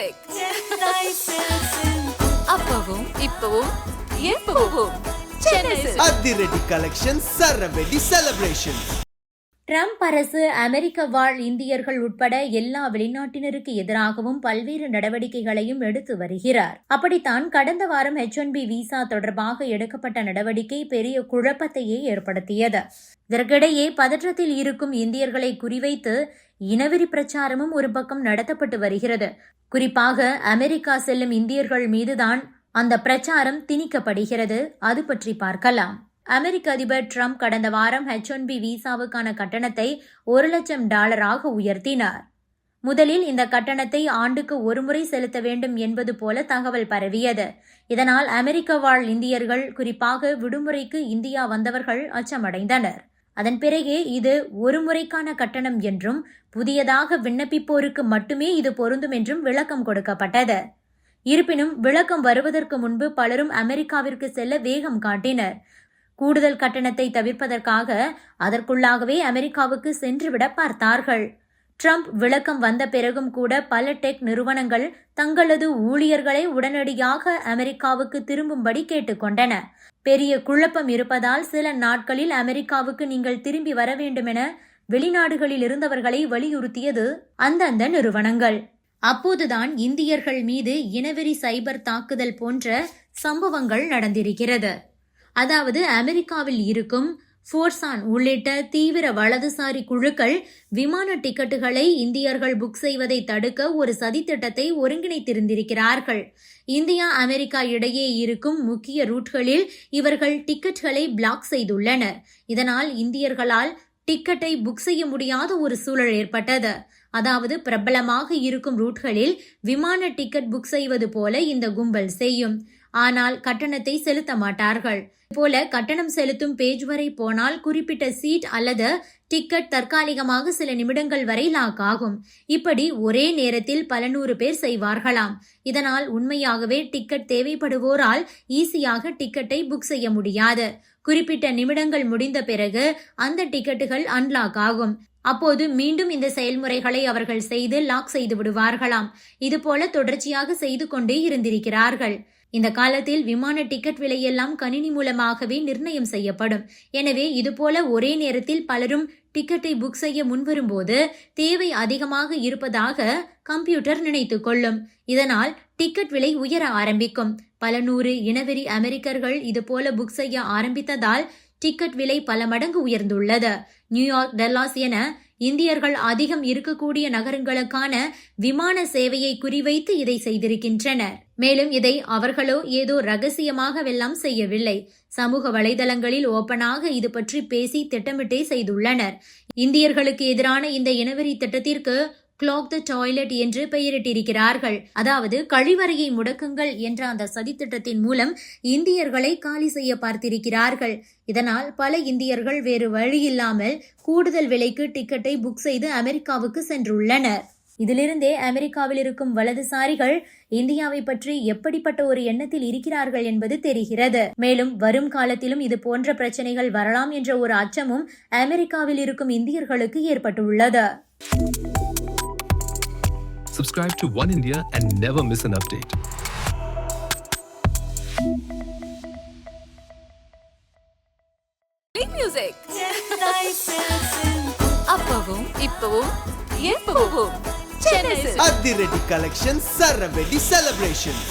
music. அப்பவும் இப்பவும் எப்பவும் சென்னை சில்க்ஸ். அதிரடி கலெக்ஷன், சரவெடி செலிப்ரேஷன். ட்ரம்ப் அரசு அமெரிக்க வாழ் இந்தியர்கள் உட்பட எல்லா வெளிநாட்டினருக்கு எதிராகவும் பல்வேறு நடவடிக்கைகளையும் எடுத்து வருகிறார். அப்படித்தான் கடந்த வாரம் H-1B விசா தொடர்பாக எடுக்கப்பட்ட நடவடிக்கை பெரிய குழப்பத்தையே ஏற்படுத்தியது. இதற்கிடையே பதற்றத்தில் இருக்கும் இந்தியர்களை குறிவைத்து இனவெறி பிரச்சாரமும் ஒரு பக்கம் நடத்தப்பட்டு வருகிறது. குறிப்பாக அமெரிக்கா செல்லும் இந்தியர்கள் மீதுதான் அந்த பிரச்சாரம் திணிக்கப்படுகிறது. அது பற்றி பார்க்கலாம். அமெரிக்க அதிபர் ட்ரம்ப் கடந்த வாரம் H-1B விசாவுக்கான கட்டணத்தை $1,00,000 உயர்த்தினார். முதலில் இந்த கட்டணத்தை ஆண்டுக்கு ஒருமுறை செலுத்த வேண்டும் என்பது போல தகவல் பரவியது. இதனால் அமெரிக்க வாழ் இந்தியர்கள், குறிப்பாக விடுமுறைக்கு இந்தியா வந்தவர்கள் அச்சமடைந்தனர். அதன் பிறகே இது ஒரு முறைக்கான கட்டணம் என்றும் புதியதாக விண்ணப்பிப்போருக்கு மட்டுமே இது பொருந்தும் என்றும் விளக்கம் கொடுக்கப்பட்டது. இருப்பினும் விளக்கம் வருவதற்கு முன்பு பலரும் அமெரிக்காவிற்கு செல்ல வேகம் காட்டினர். கூடுதல் கட்டணத்தை தவிர்ப்பதற்காக அதற்குள்ளாகவே அமெரிக்காவுக்கு சென்றுவிட பார்த்தார்கள். ட்ரம்ப் விளக்கம் வந்த பிறகும் கூட பல டெக் நிறுவனங்கள் தங்களது ஊழியர்களை உடனடியாக அமெரிக்காவுக்கு திரும்பும்படி கேட்டுக்கொண்டன. பெரிய குழப்பம் இருப்பதால் சில நாட்களில் அமெரிக்காவுக்கு நீங்கள் திரும்பி வர வேண்டுமென வெளிநாடுகளில் இருந்தவர்களை வலியுறுத்தியது அந்தந்த நிறுவனங்கள். அப்போதுதான் இந்தியர்கள் மீது இனவெறி சைபர் தாக்குதல் போன்ற சம்பவங்கள் நடந்திருக்கிறது. அதாவது அமெரிக்காவில் இருக்கும் ஃபோர்சான் உள்ளிட்ட தீவிர வலதுசாரி குழுக்கள் விமான டிக்கெட்டுகளை இந்தியர்கள் புக் செய்வதை தடுக்க ஒரு சதித்திட்டத்தை ஒருங்கிணைத்திருந்திருக்கிறார்கள். இந்தியா அமெரிக்கா இடையே இருக்கும் முக்கிய ரூட்களில் இவர்கள் டிக்கெட்களை பிளாக் செய்துள்ளனர். இதனால் இந்தியர்களால் டிக்கெட்டை புக் செய்ய முடியாத ஒரு சூழல் ஏற்பட்டது. அதாவது பிரபலமாக இருக்கும் ரூட்களில் விமான டிக்கெட் புக் செய்வது போல இந்த கும்பல் செய்யும். ஆனால் கட்டணத்தை செலுத்த மாட்டார்கள். போல கட்டணம் செலுத்தும் பேஜ் வரை போனால் குறிப்பிட்ட சீட் அல்லது டிக்கெட் தற்காலிகமாக சில நிமிடங்கள் வரை லாக் ஆகும். இப்படி ஒரே நேரத்தில் பல 100 பேர் செய்வார்களாம். இதனால் உண்மையாகவே டிக்கெட் தேவைப்படுவோரால் ஈஸியாக டிக்கெட்டை புக் செய்ய முடியாது. குறிப்பிட்ட நிமிடங்கள் முடிந்த பிறகு அந்த டிக்கெட்டுகள் அன்லாக் ஆகும். அப்போது மீண்டும் இந்த செயல்முறைகளை அவர்கள் செய்து லாக் செய்து விடுவார்களாம். இதுபோல தொடர்ச்சியாக செய்து கொண்டே இருந்திருக்கிறார்கள். இந்த காலத்தில் விமான டிக்கெட் விலையெல்லாம் கணினி மூலமாகவே நிர்ணயம் செய்யப்படும். எனவே இதுபோல ஒரே நேரத்தில் பலரும் டிக்கெட்டை புக் செய்ய முன்வரும்போது தேவை அதிகமாக இருப்பதாக கம்ப்யூட்டர் நினைத்துக் கொள்ளும். இதனால் டிக்கெட் விலை உயர ஆரம்பிக்கும். பல 100 இனவெறி அமெரிக்கர்கள் இதுபோல புக் செய்ய ஆரம்பித்ததால் டிக்கெட் விலை பல மடங்கு உயர்ந்துள்ளது. நியூயார்க், டல்லாஸ் என இந்தியர்கள் அதிகம் இருக்கக்கூடிய நகரங்களுக்கான விமான சேவையை குறிவைத்து இதை செய்திருக்கின்றனர். மேலும் இதை அவர்களோ ஏதோ ரகசியமாகவெல்லாம் செய்யவில்லை. சமூக வலைதளங்களில் ஓப்பனாக இது பற்றி பேசி திட்டமிட்டே செய்துள்ளனர். இந்தியர்களுக்கு எதிரான இந்த இனவெறி திட்டத்திற்கு கிளாக் த டாய்லெட் என்று பெயரிட்டிருக்கிறார்கள். அதாவது கழிவறையை முடக்குங்கள் என்ற அந்த சதித்திட்டத்தின் மூலம் இந்தியர்களை காலி செய்ய பார்த்திருக்கிறார்கள். இதனால் பல இந்தியர்கள் வேறு வழியில்லாமல் கூடுதல் விலைக்கு டிக்கெட்டை புக் செய்து அமெரிக்காவுக்கு சென்றுள்ளனர். இதிலிருந்தே அமெரிக்காவில் இருக்கும் வலதுசாரிகள் இந்தியாவை பற்றி எப்படிப்பட்ட ஒரு எண்ணத்தில் இருக்கிறார்கள் என்பது தெரிகிறது. மேலும் வரும் காலத்திலும் இது போன்ற பிரச்சனைகள் வரலாம் என்ற ஒரு அச்சமும் அமெரிக்காவில் இருக்கும் இந்தியர்களுக்கு ஏற்பட்டுள்ளது. Subscribe to One India and never miss an update. Music. அப்பவும் இப்பவும் எப்பவும் சென்னை சில்க்ஸ். அதிரடி கலெக்ஷன், சரவெடி செலிப்ரேஷன்.